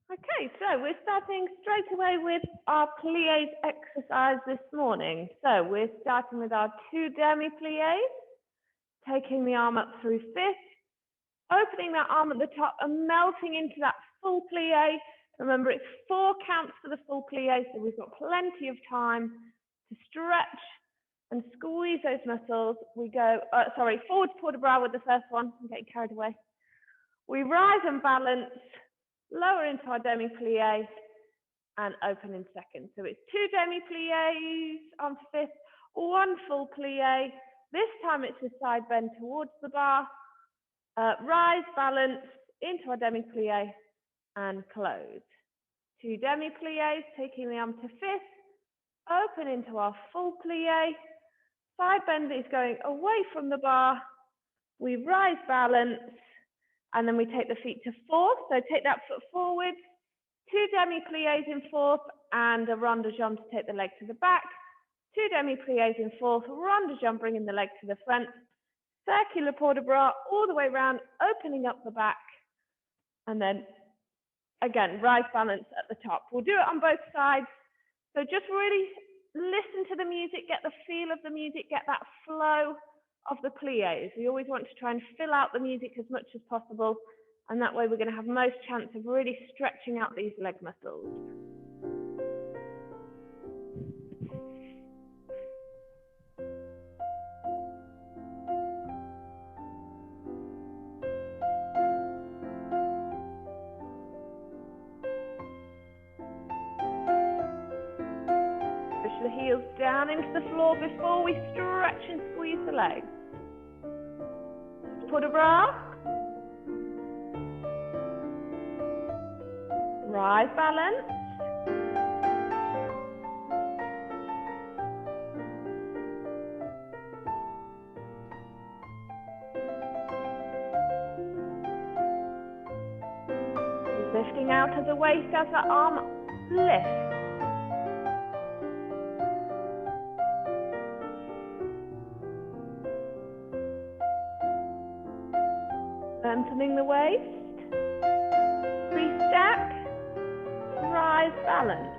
Okay, so we're starting straight away with our pliés exercise this morning. So we're starting with our 2 demi-pliés, taking the arm up through fifth, opening that arm at the top and melting into that full plié. Remember, it's 4 counts for the full plié, so we've got plenty of time to stretch and squeeze those muscles. We go, forward port de bras with the first one. I'm getting carried away. We rise and balance, lower into our demi-plié and open in second. So it's 2 demi-pliés on fifth, 1 full plié. This time it's a side bend towards the bar. Rise, balance, into our demi-plié and close. 2 demi-pliés, taking the arm to fifth, open into our full plié. Side bend is going away from the bar. We rise, balance, and then we take the feet to fourth. So take that foot forward, 2 demi-pliés in fourth, and a rond de jambe to take the leg to the back. 2 demi-pliés in fourth, rond de jambe bringing the leg to the front. Circular port de bras all the way around, opening up the back. And then, again, rise, balance at the top. We'll do it on both sides. So just really listen to the music, get the feel of the music, get that flow of the pliés. We always want to try and fill out the music as much as possible, and that way we're going to have most chance of really stretching out these leg muscles. Push the heels down into the floor before we stretch and squeeze the legs. Port de bras. Rise, balance. Lifting out of the waist as the arm lifts. Lengthening the waist. 3-step. Rise, balance.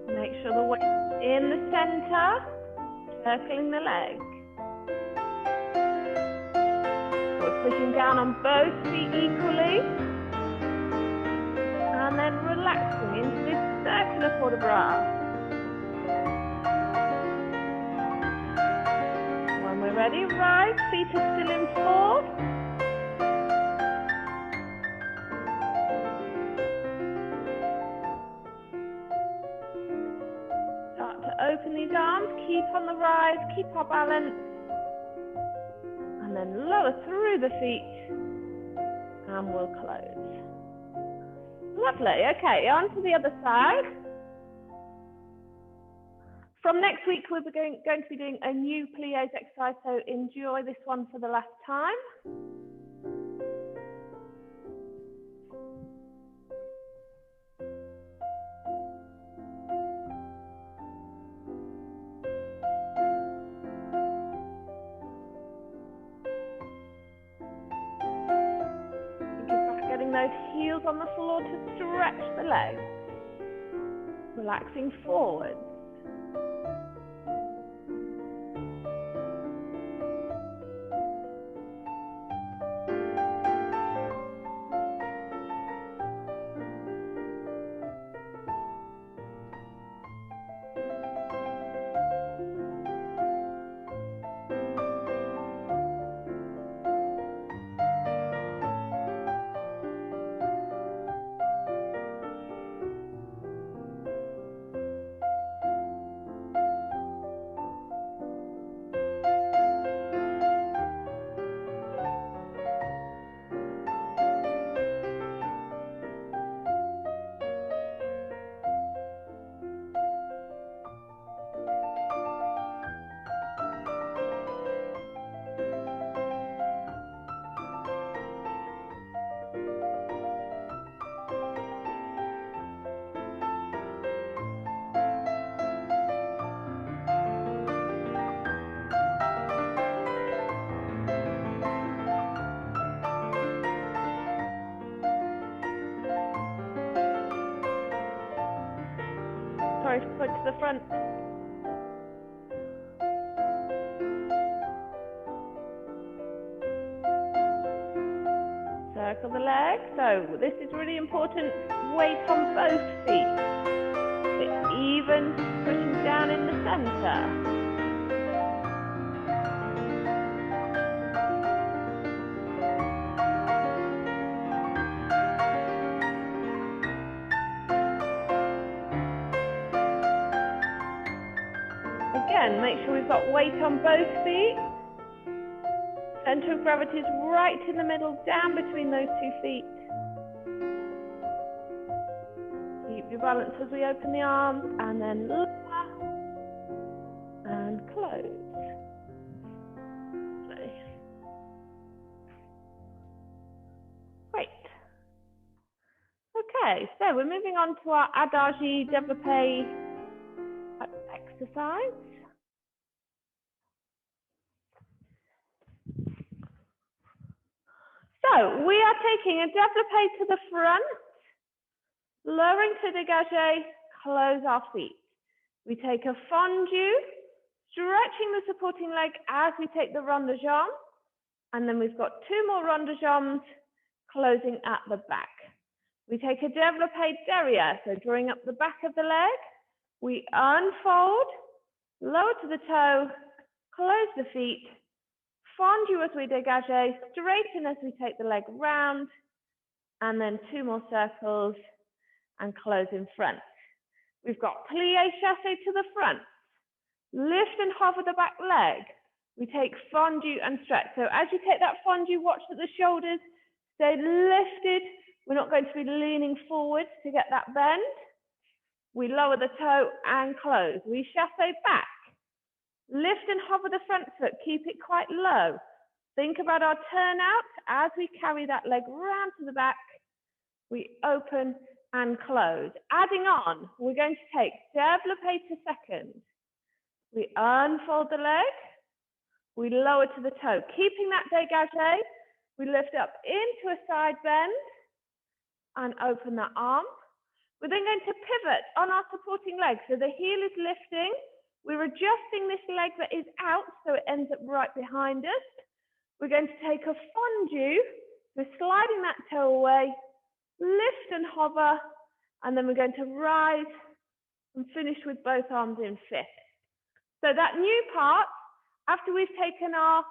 Make sure the weight is in the center, circling the leg. We're pushing down on both feet equally. And then relaxing into this circular port de bras. When we're ready, rise, feet are still in fourth. Open these arms, keep on the rise, keep our balance, and then lower through the feet, and we'll close. Lovely, okay, on to the other side. From next week, we're going to be doing a new pliés exercise, so enjoy this one for the last time. Getting those heels on the floor to stretch the legs. Relaxing forward. sorry, foot to the front. Circle the leg. So this is really important. Weight on both feet. The even pushing down in the center. Again, make sure we've got weight on both feet. Center of gravity is right in the middle, down between those 2 feet. Keep your balance as we open the arms, and then lower and close. Great. Okay, so we're moving on to our adagio développé exercise. So we are taking a développé to the front, lowering to dégagé, close our feet. We take a fondu, stretching the supporting leg as we take the rond de jambe, and then we've got 2 more rond de jambes closing at the back. We take a développé derrière, so drawing up the back of the leg. We unfold, lower to the toe, close the feet, fondu as we dégage, straighten as we take the leg round, and then 2 more circles and close in front. We've got plié chassé to the front, lift and hover the back leg. We take fondu and stretch. So as you take that fondu, watch that the shoulders stay lifted. We're not going to be leaning forward to get that bend. We lower the toe and close. We chassé back. Lift and hover the front foot. Keep it quite low. Think about our turnout as we carry that leg round to the back. We open and close. Adding on, we're going to take développé to second. We unfold the leg. We lower to the toe. Keeping that dégagé, we lift up into a side bend and open that arm. We're then going to pivot on our supporting leg. So the heel is lifting. We're adjusting this leg that is out so it ends up right behind us. We're going to take a fondu. We're sliding that toe away, lift and hover, and then we're going to rise and finish with both arms in fist. So that new part, after we've taken our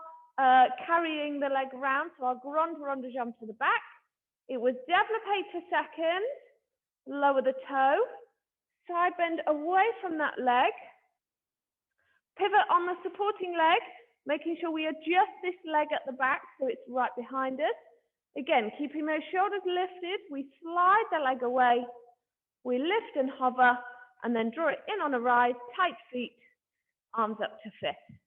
carrying the leg round, so our grand rond de jambe to the back, it was développé to second, lower the toe, side bend away from that leg, pivot on the supporting leg, making sure we adjust this leg at the back so it's right behind us. Again, keeping those shoulders lifted, we slide the leg away, we lift and hover, and then draw it in on a rise, tight feet, arms up to fist.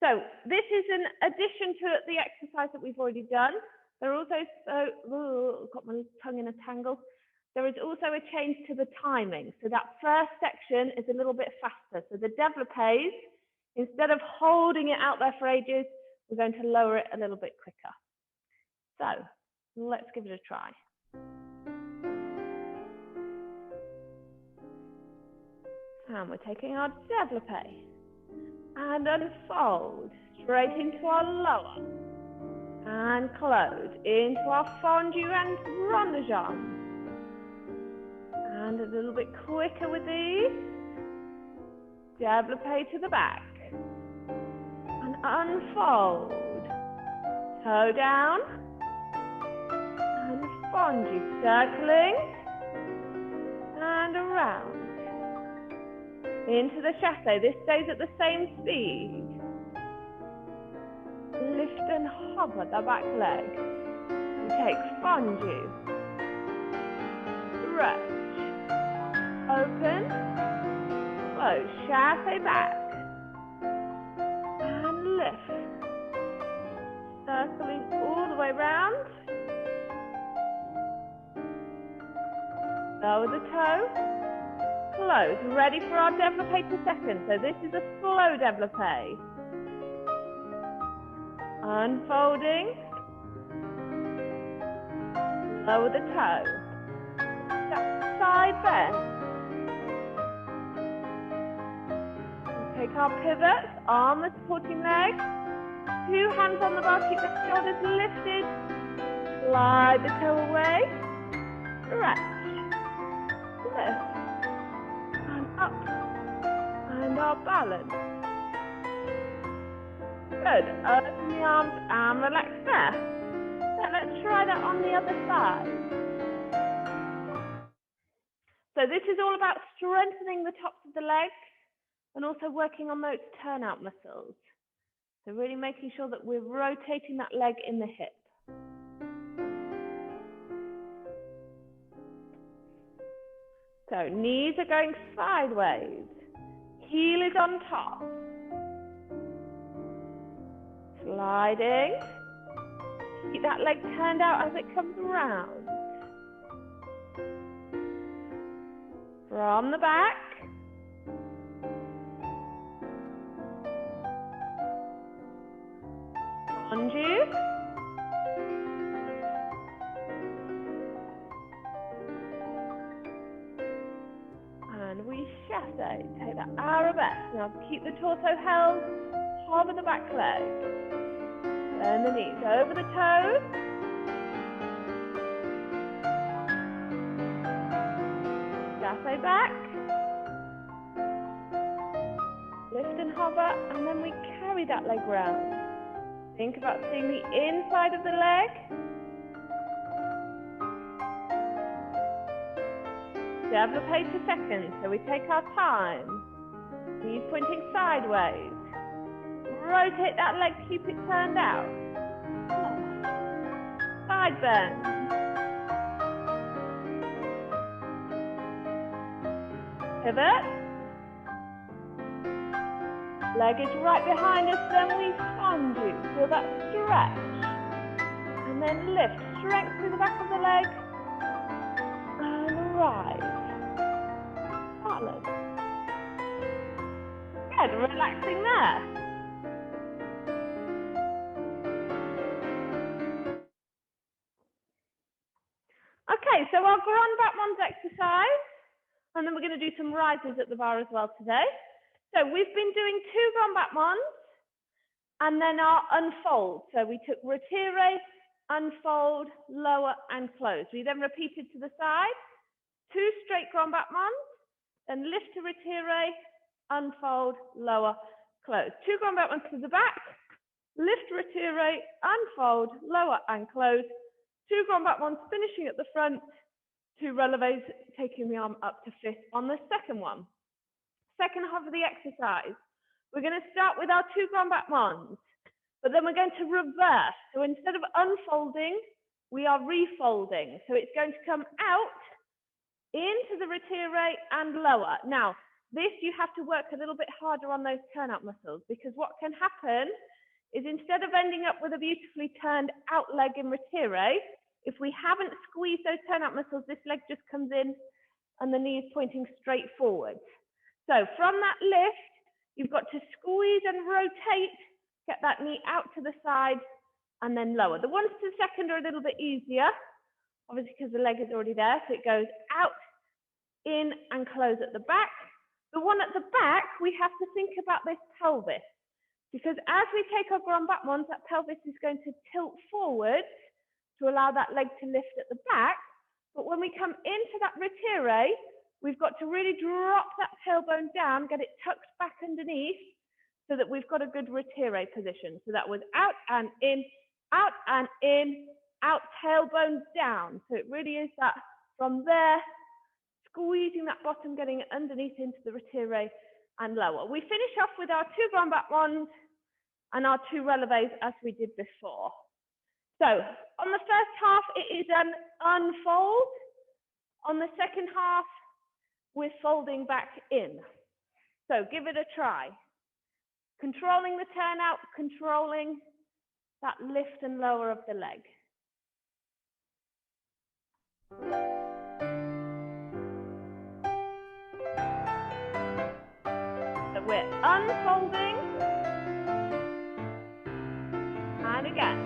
So this is an addition to the exercise that we've already done. There are also, got my tongue in a tangle. There is also a change to the timing. So that first section is a little bit faster. So the développés, instead of holding it out there for ages, we're going to lower it a little bit quicker. So let's give it a try. And we're taking our développé and unfold straight into our lower and close into our fondu and rond de jambe. And a little bit quicker with these. Développé to the back and unfold. Toe down and fondu, circling and around. Into the chassé. This stays at the same speed. Lift and hover the back leg. We take fondu. Stretch. Open. Close. Chassé back. And lift. Circling all the way round. Lower the toe. Close. Ready for our développé to second. So this is a slow développé. Unfolding. Lower the toe. That side bend. Take our pivots, arm the supporting leg, 2 hands on the bar, keep the shoulders lifted, slide the toe away, stretch, lift, and up, and our balance. Good, open the arms and relax there. So let's try that on the other side. So this is all about strengthening the tops of the legs and also working on those turnout muscles. So really making sure that we're rotating that leg in the hip. So knees are going sideways, heel is on top. Sliding, keep that leg turned out as it comes around. From the back. Undo. And we chasse. Take that arabesque. Now keep the torso held. Hover the back leg. Turn the knees over the toes. Chasse back. Lift and hover, and then we carry that leg round. Think about seeing the inside of the leg. Develop a second, so we take our time. Knees pointing sideways. Rotate that leg, keep it turned out. Side bend. Pivot. Leg is right behind us, then we undo. Feel that stretch. And then lift. Strength through the back of the leg. And rise. Balance. Good, relaxing there. Okay, so our grand back ones exercise. And then we're going to do some rises at the bar as well today. So we've been doing 2 grand back ones and then our unfold. So we took retire, unfold, lower and close. We then repeated to the side, 2 straight grand back ones, then lift to retire, unfold, lower, close. 2 grand back ones to the back, lift, retire, unfold, lower and close. 2 grand back ones finishing at the front, 2 releves, taking the arm up to fist on the second one. Second half of the exercise, we're going to start with our 2 grand back ones, but then we're going to reverse. So instead of unfolding, we are refolding. So it's going to come out into the retire and lower. Now, this you have to work a little bit harder on those turnout muscles, because what can happen is instead of ending up with a beautifully turned out leg in retire, if we haven't squeezed those turnout muscles, this leg just comes in and the knee is pointing straight forward. So from that lift, you've got to squeeze and rotate, get that knee out to the side and then lower. The ones to the second are a little bit easier, obviously because the leg is already there. So it goes out, in and close at the back. The one at the back, we have to think about this pelvis, because as we take our grand back ones, that pelvis is going to tilt forward to allow that leg to lift at the back. But when we come into that retire, we've got to really drop that tailbone down, get it tucked back underneath so that we've got a good retire position. So that was out and in, out, tailbone down. So it really is that from there, squeezing that bottom, getting it underneath into the retire and lower. We finish off with our 2 grand back ones and our 2 releves as we did before. So on the first half, it is an unfold. On the second half, we're folding back in. So give it a try. Controlling the turnout, controlling that lift and lower of the leg. So we're unfolding. And again.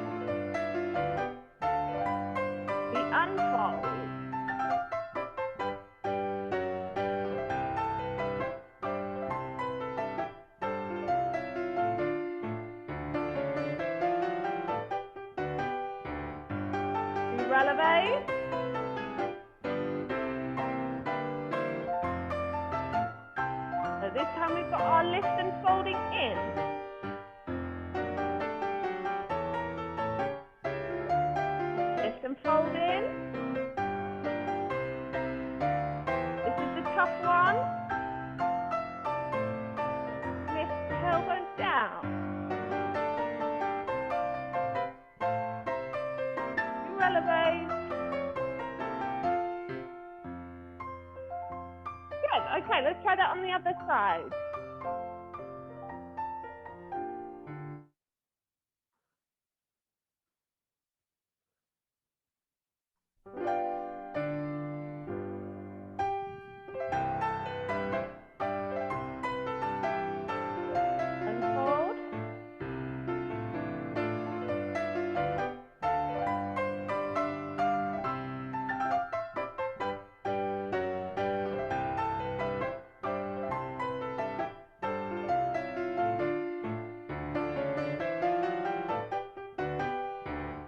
We unfold. 2 releve. So this time we've got our lift and folding in. Lift and fold in. This is the tough one. Lift, tailbone down. Releve. Good, okay, let's try that on the other side. Unfold.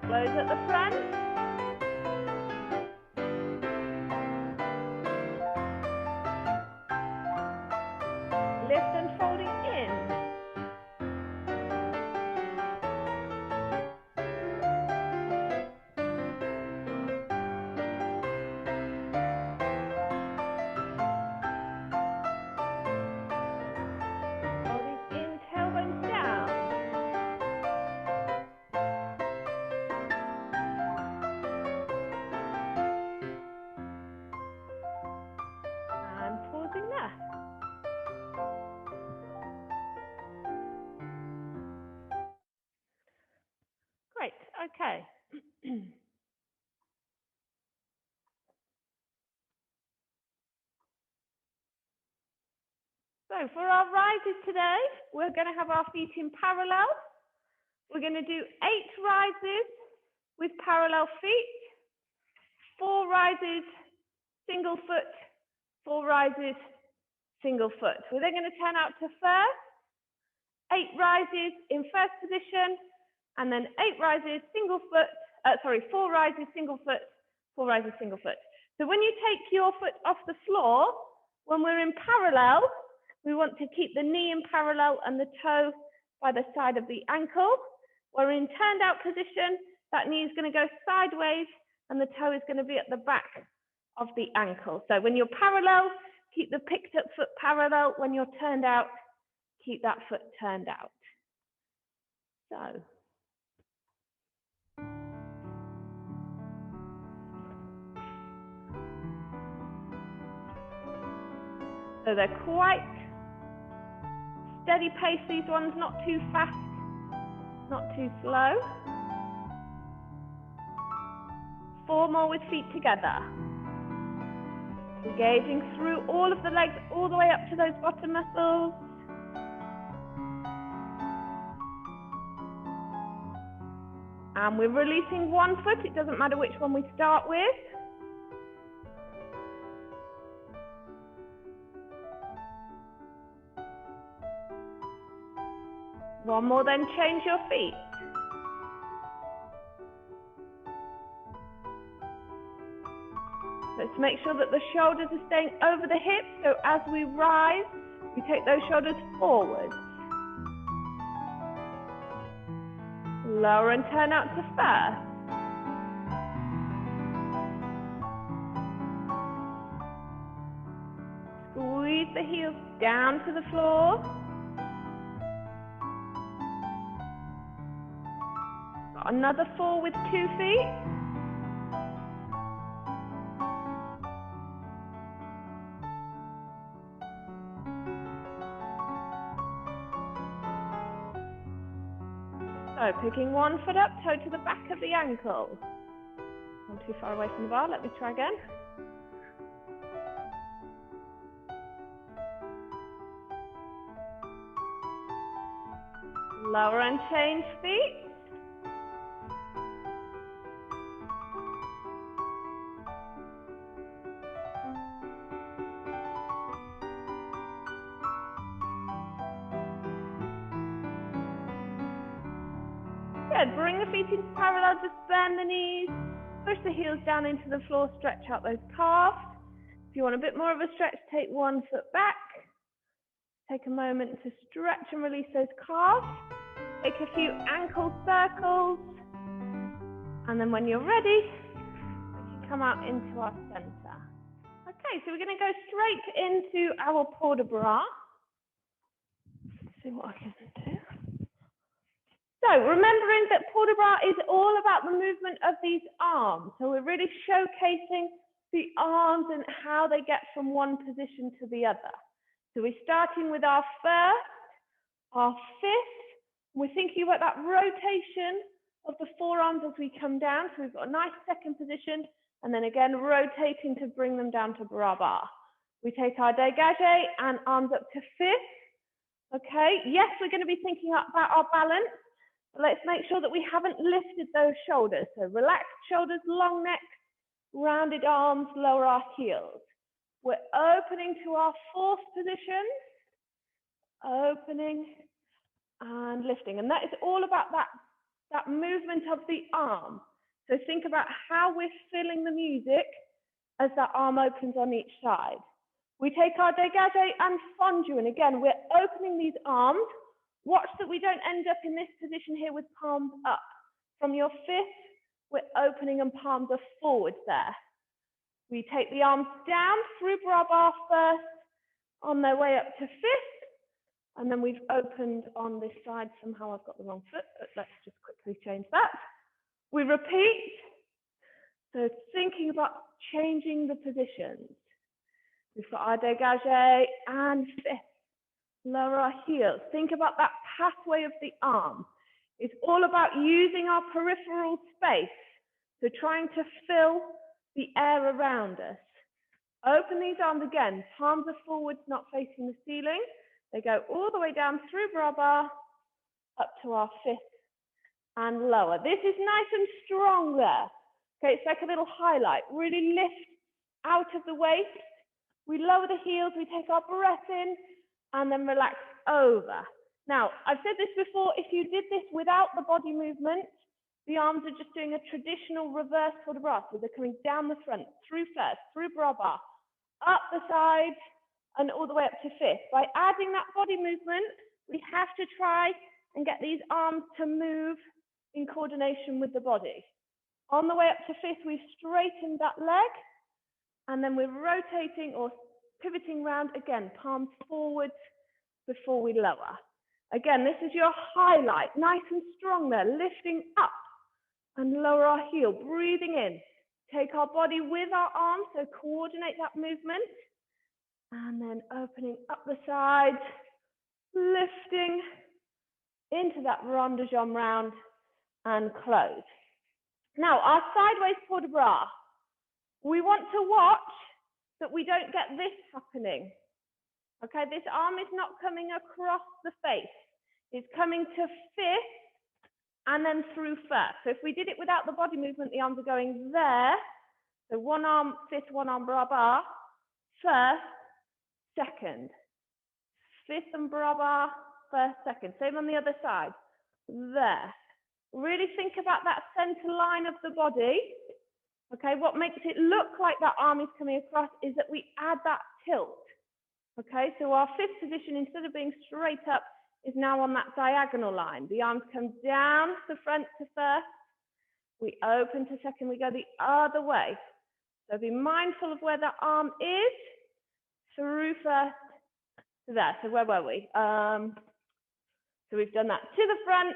Close at the front. Lift and folding in. Folding in, tailbone down. And pausing there. Great, okay. So for our rises today, we're going to have our feet in parallel. We're going to do 8 rises with parallel feet, 4 rises, single foot, 4 rises, single foot. We're then going to turn out to first, 8 rises in first position, and then 8 rises, single foot, 4 rises, single foot, 4 rises, single foot. So when you take your foot off the floor, when we're in parallel, we want to keep the knee in parallel and the toe by the side of the ankle. We're in turned out position, that knee is going to go sideways and the toe is going to be at the back of the ankle. So when you're parallel, keep the picked up foot parallel. When you're turned out, keep that foot turned out. So they're quite steady pace, these ones, not too fast, not too slow. 4 more with feet together. Engaging through all of the legs, all the way up to those bottom muscles. And we're releasing one foot, it doesn't matter which one we start with. One more, then change your feet. Let's make sure that the shoulders are staying over the hips, so as we rise, we take those shoulders forward. Lower and turn out to first. Squeeze the heels down to the floor. Got another 4 with 2 feet. So picking one foot up, toe to the back of the ankle. Not too far away from the bar, let me try again. Lower and change feet. Good, bring the feet into parallel, just bend the knees, Push the heels down into the floor, stretch out those calves. If you want a bit more of a stretch, take one foot back. Take a moment to stretch and release those calves. Take a few ankle circles. And then when you're ready, we can come out into our center. Okay, so we're going to go straight into our port de bras. Let's see what I can do. So remembering that port de bras is all about the movement of these arms. So we're really showcasing the arms and how they get from one position to the other. So we're starting with our first, our fifth. We're thinking about that rotation of the forearms as we come down. So we've got a nice second position, and then again rotating to bring them down to bras bar. We take our dégagé and arms up to fifth. Okay, yes, we're going to be thinking about our balance. Let's make sure that we haven't lifted those shoulders. So relaxed shoulders, long neck, rounded arms, lower our heels. We're opening to our fourth position, opening and lifting. And that is all about that movement of the arm. So think about how we're feeling the music as that arm opens on each side. We take our dégagé and fondu, and again, we're opening these arms. Watch that we don't end up in this position here with palms up. From your fifth, we're opening and palms are forward there. We take the arms down through bras bar first, on their way up to fifth, and then we've opened on this side. Somehow I've got the wrong foot, but let's just quickly change that. We repeat. So thinking about changing the positions. We've got our dégagé and fifth. Lower our heels. Think about that pathway of the arm. It's all about using our peripheral space. So trying to fill the air around us. Open these arms again. Palms are forwards, not facing the ceiling. They go all the way down through bras bar, up to our fifth and lower. This is nice and strong there. Okay, it's like a little highlight. Really lift out of the waist. We lower the heels, we take our breath in, and then relax over. Now, I've said this before, if you did this without the body movement, the arms are just doing a traditional reverse port de bras. So they're coming down the front, through first, through bras bar, up the side, and all the way up to fifth. By adding that body movement, we have to try and get these arms to move in coordination with the body. On the way up to fifth, we've straightened that leg, and then we're rotating or pivoting round again, palms forward before we lower. Again, this is your highlight, nice and strong there, lifting up and lower our heel, breathing in. Take our body with our arms, so coordinate that movement. And then opening up the sides, lifting into that rond de jambe round and close. Now, our sideways port de bras. We want to watch that we don't get this happening. Okay, this arm is not coming across the face. It's coming to fifth and then through first. So if we did it without the body movement, the arms are going there. So one arm fifth, one arm bras bar, first, second. Fifth and bras bar, first, second. Same on the other side. There. Really think about that center line of the body. Okay, what makes it look like that arm is coming across is that we add that tilt. Okay, so our fifth position, instead of being straight up, is now on that diagonal line. The arms come down the front to first. We open to second, we go the other way. So be mindful of where the arm is, through first to there. So where were we? So we've done that to the front,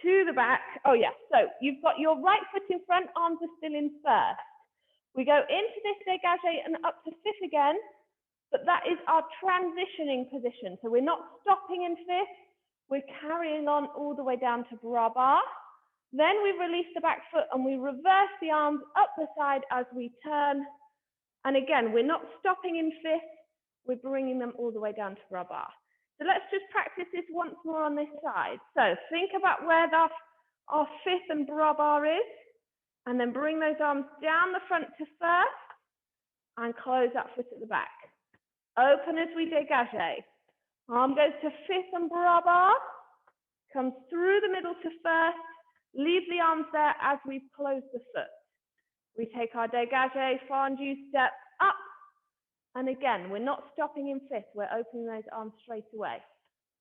to the back. Oh yeah, so you've got your right foot in front, arms are still in first. We go into this dégagé and up to fifth again, but that is our transitioning position. So we're not stopping in fifth, we're carrying on all the way down to bras bar. Then we release the back foot and we reverse the arms up the side as we turn. And again, we're not stopping in fifth, we're bringing them all the way down to bras bar. So let's just practice this once more on this side. So think about where our fifth and bras bar is, and then bring those arms down the front to first, and close that foot at the back. Open as we dégagé. Arm goes to fifth and bras bar, comes through the middle to first, leave the arms there as we close the foot. We take our dégagé, fondue step up. And again, we're not stopping in fifth. We're opening those arms straight away.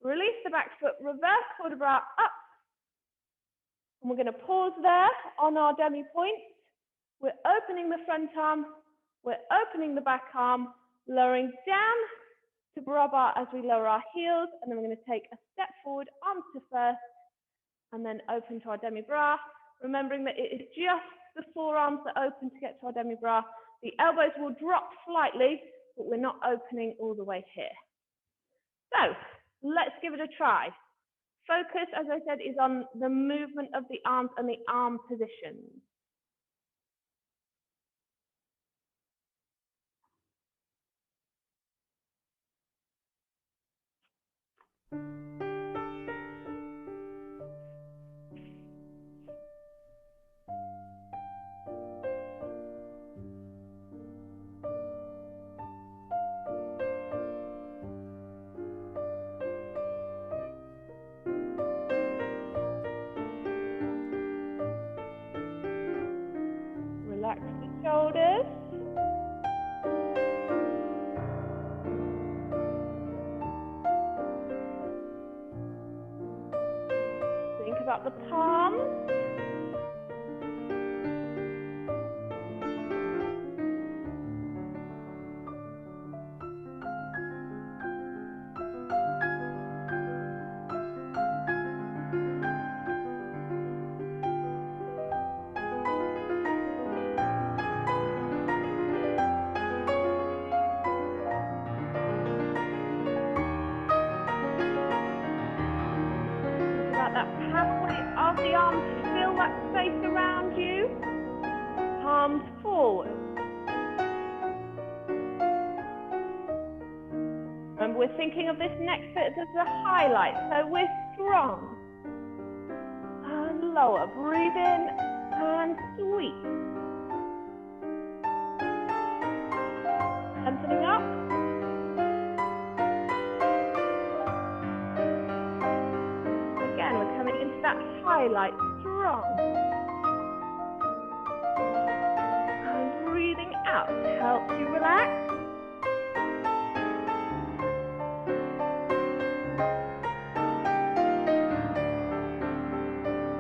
Release the back foot, reverse quarter bras up. And we're going to pause there on our demi point. We're opening the front arm. We're opening the back arm, lowering down to bras bar as we lower our heels. And then we're going to take a step forward, arms to first, and then open to our demi-bras. Remembering that it is just the forearms that open to get to our demi-bras. The elbows will drop slightly, but we're not opening all the way here. So let's give it a try. Focus, as I said, is on the movement of the arms and the arm positions. Relax the shoulders. Think about the palms. That pathway of the arms, feel that space around you, palms forward. Remember, we're thinking of this next bit as a highlight, so we're strong and lower, breathe in and sweep, lengthening up. That highlight, strong. And breathing out helps you relax.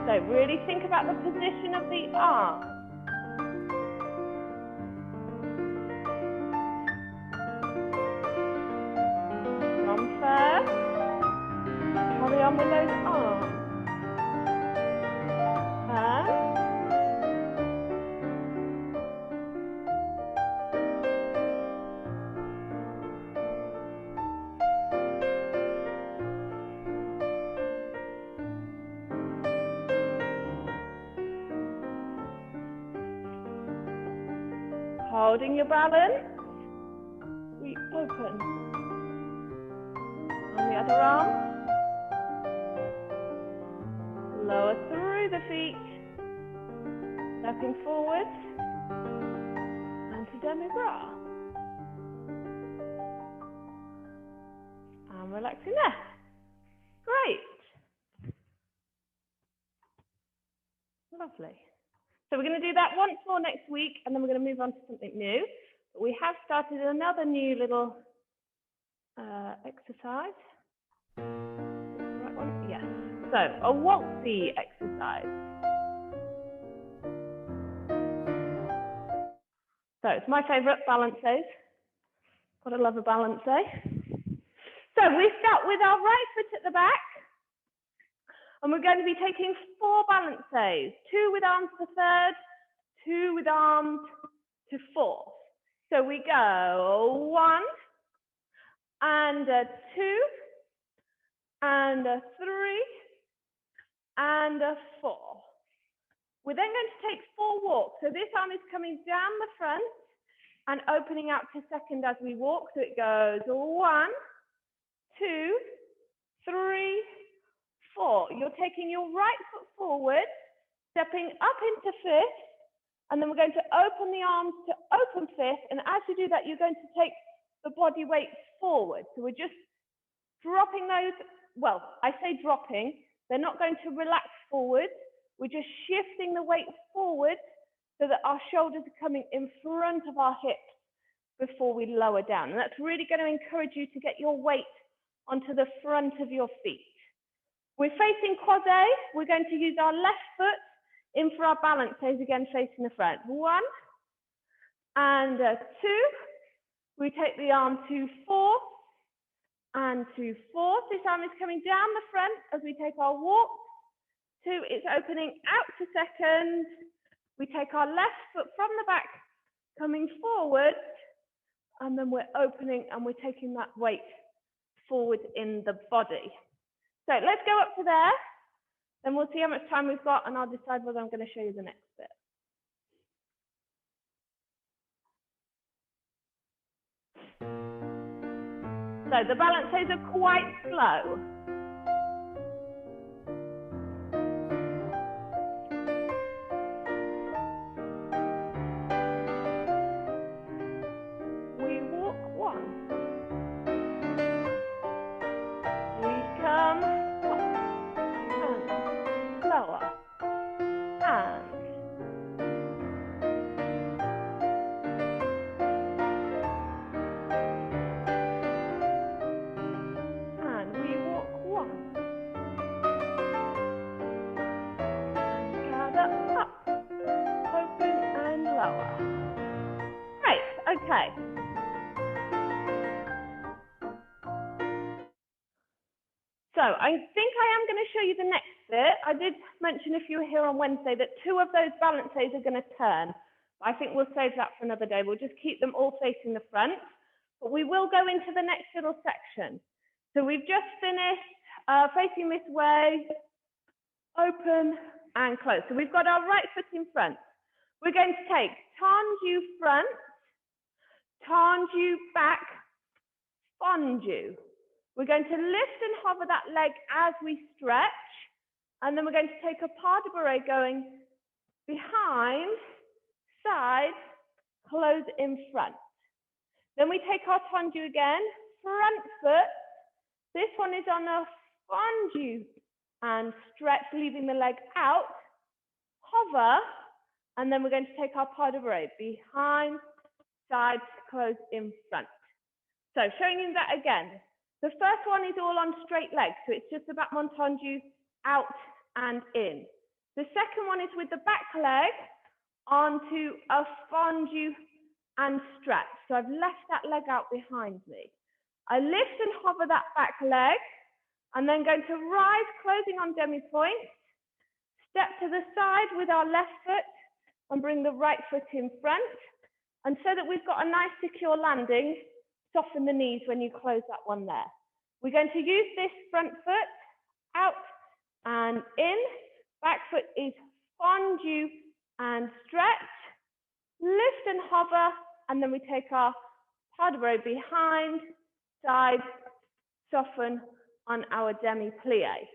So really think about the position of the arm. From first, carry on with those arms. Holding your balance, we open. On the other arm, lower through the feet, stepping forward, and to demi-bras. And relaxing there. Great. Lovely. So we're going to do that once more next week, and then we're going to move on to something new. But we have started another new little exercise. Right one? Yes. So a waltzy exercise. So it's my favourite, balance. Gotta love a balance. So we start with our right foot at the back. And we're going to be taking 4 balances, 2 with arms to third, 2 with arms to fourth. So we go 1 and a 2 and a 3 and a 4. We're then going to take 4 walks. So this arm is coming down the front and opening out to second as we walk. So it goes 1, 2, 3, 4. You're taking your right foot forward, stepping up into fifth, and then we're going to open the arms to open fifth. And as you do that, you're going to take the body weight forward. So we're just dropping those, well, I say dropping, they're not going to relax forward. We're just shifting the weight forward so that our shoulders are coming in front of our hips before we lower down. And that's really going to encourage you to get your weight onto the front of your feet. We're facing croisé. We're going to use our left foot in for our balance pose, again facing the front. 1 and 2. We take the arm to 4 and to 4. This arm is coming down the front as we take our walk. 2, it's opening out to second. We take our left foot from the back, coming forward, and then we're opening and we're taking that weight forward in the body. So let's go up to there, then we'll see how much time we've got, and I'll decide whether I'm going to show you the next bit. So the balance poses are quite slow. We walk 1. We come up and lower and okay. So I think I am going to show you the next bit. I did mention if you were here on Wednesday that 2 of those balance days are going to turn. I think we'll save that for another day. We'll just keep them all facing the front, but we will go into the next little section. So we've just finished facing this way, open and close. So we've got our right foot in front. We're going to take tendu front, tendu back, fondu. We're going to lift and hover that leg as we stretch, and then we're going to take a pas de bourrée going behind, side, close in front. Then we take our tendu again, front foot. This one is on a fondu and stretch, leaving the leg out, hover, and then we're going to take our pas de bourrée behind, side, close in front. So showing you that again. The first one is all on straight legs, so it's just about tendu out and in. The second one is with the back leg onto a fondu and stretch. So I've left that leg out behind me. I lift and hover that back leg, and then going to rise, closing on demi-point, step to the side with our left foot, and bring the right foot in front. And so that we've got a nice secure landing, soften the knees when you close that one there. We're going to use this front foot out and in. Back foot is fondu and stretch. Lift and hover, and then we take our pas de bourrée behind, side, soften on our demi-plie.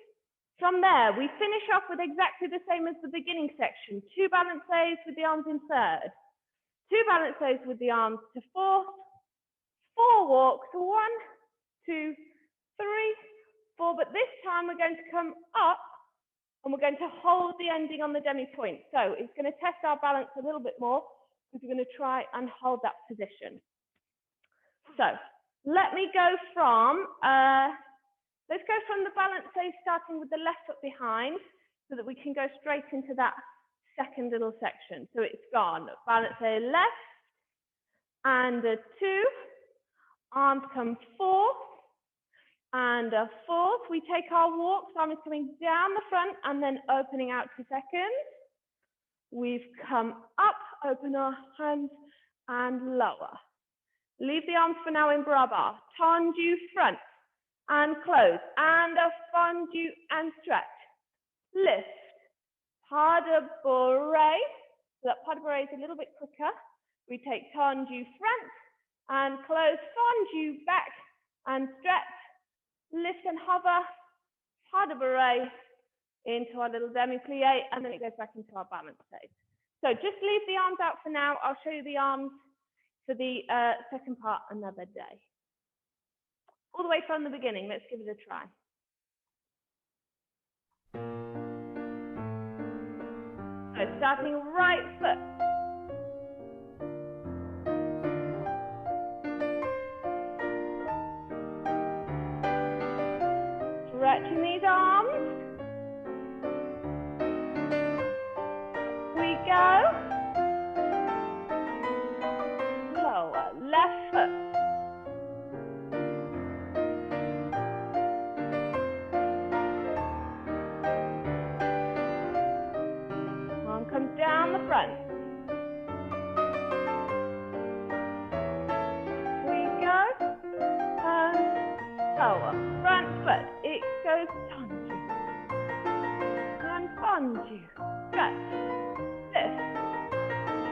From there, we finish off with exactly the same as the beginning section. 2 balancés with the arms in third. 2 balancés with the arms to fourth. 4 walks, 1, 2, 3, 4. But this time we're going to come up and we're going to hold the ending on the demi-point. So it's going to test our balance a little bit more because we're going to try and hold that position. So let me go from, let's go from the balancé starting with the left foot behind so that we can go straight into that second little section. So it's gone, balancé left and a 2. Arms come forth and a fourth. We take our walk, so arm is coming down the front and then opening out to second. We've come up, open our hands and lower. Leave the arms for now in bras bar. Tendu front and close and a fondu and stretch. Lift. Pas de bourrée. So that pas de bourrée is a little bit quicker. We take tendu front and close, fondu back and stretch, lift and hover, pas de bourrée into our little demi-plie, and then it goes back into our balance stage. So just leave the arms out for now. I'll show you the arms for the second part another day. All the way from the beginning, let's give it a try. So starting right foot. Stretching these arms. We go. Lower, left foot. Arm comes down the front. We go. And lower, front foot. It goes tanju. And tanju. Stretch. Lift.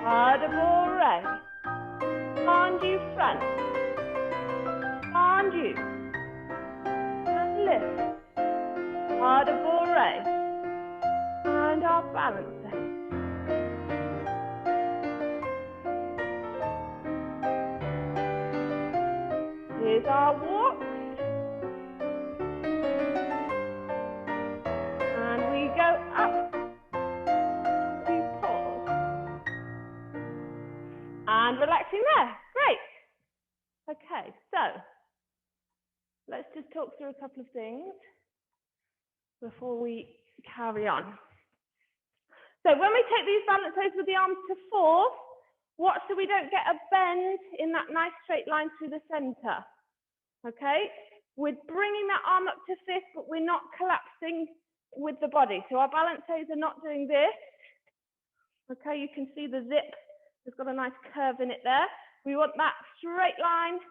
Adabore. Tanju front. Tanju. And lift. Adabore. And our balance. Here's our walk. And we go up. We pause. And relaxing there. Great. Okay, so let's just talk through a couple of things before we carry on. So when we take these balance poses with the arms to fourth, watch so we don't get a bend in that nice straight line through the center. Okay, we're bringing that arm up to fifth, but we're not collapsing with the body. So our balance poses are not doing this. Okay, you can see the zip has got a nice curve in it there. We want that straight line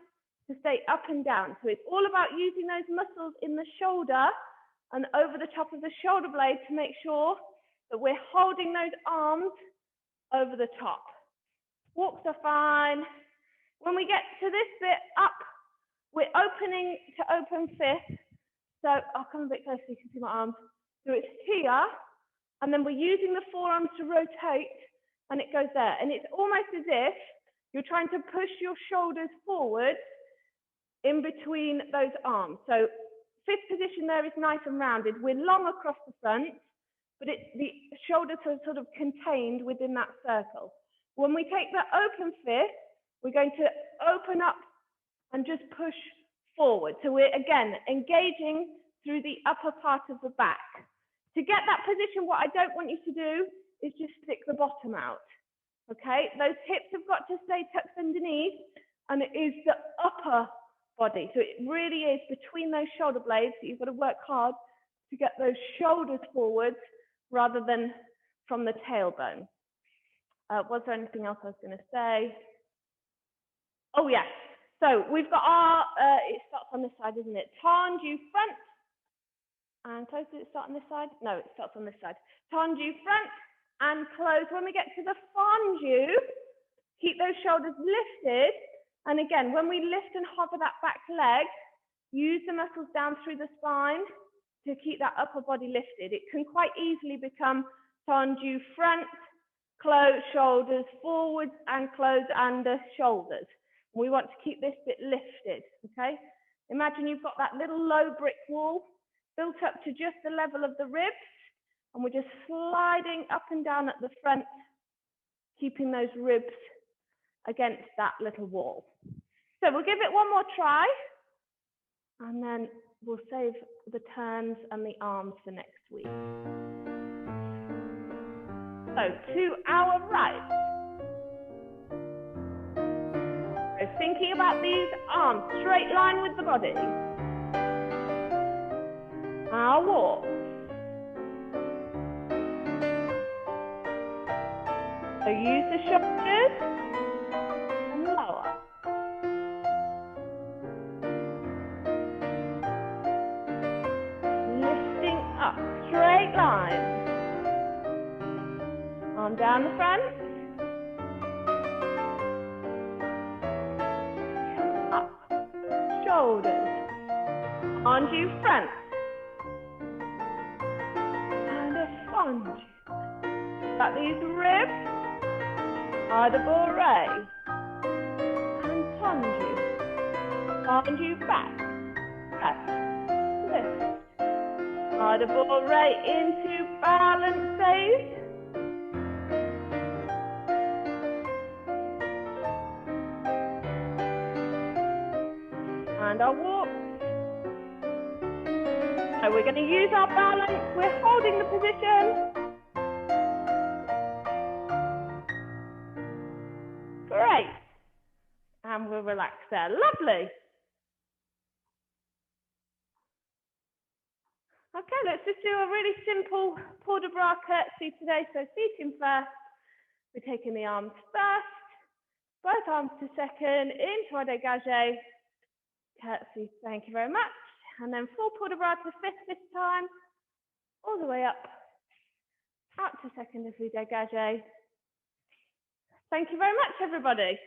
to stay up and down. So it's all about using those muscles in the shoulder and over the top of the shoulder blade to make sure that we're holding those arms over the top. Walks are fine. When we get to this bit up, we're opening to open fifth. So I'll come a bit closer so you can see my arms. So it's here, and then we're using the forearms to rotate, and it goes there. And it's almost as if you're trying to push your shoulders forward in between those arms. So fifth position there is nice and rounded. We're long across the front, but the shoulders are sort of contained within that circle. When we take the open fifth, we're going to open up and just push forward. So we're, again, engaging through the upper part of the back. To get that position, what I don't want you to do is just stick the bottom out, okay? Those hips have got to stay tucked underneath, and it is the upper body. So it really is between those shoulder blades that you've got to work hard to get those shoulders forward rather than from the tailbone. Was there anything else I was going to say? Oh, yes. So we've got our, it starts on this side, isn't it? Tanju front. And close. Does it start on this side? No, it starts on this side. Tanju front and close. When we get to the Fanju, keep those shoulders lifted. And again, when we lift and hover that back leg, use the muscles down through the spine to keep that upper body lifted. It can quite easily become Tanju front, close, shoulders forwards, and close under shoulders. We want to keep this bit lifted, okay? Imagine you've got that little low brick wall built up to just the level of the ribs, and we're just sliding up and down at the front, keeping those ribs against that little wall. So we'll give it one more try, and then we'll save the turns and the arms for next week. So to our right. So thinking about these arms, straight line with the body. Our walk. So use the shoulders and lower. Lifting up, straight line. Arm down the front. Come up. Shoulders. Onto front. And a sponge. Got these ribs. Adabore. And tanju. Tanju back. Touch. Lift. Adabore into balance phase. And our walk. So So we're going to use our balance. We're holding the position. Great. And we'll relax there. Lovely. Okay, let's just do a really simple port de bras curtsy today. So seating first. We're taking the arms first, both arms to second, into our dégagé. Curtsy, thank you very much. And then full port de bras to fifth this time. All the way up, out to second as we dégagé. Thank you very much, everybody.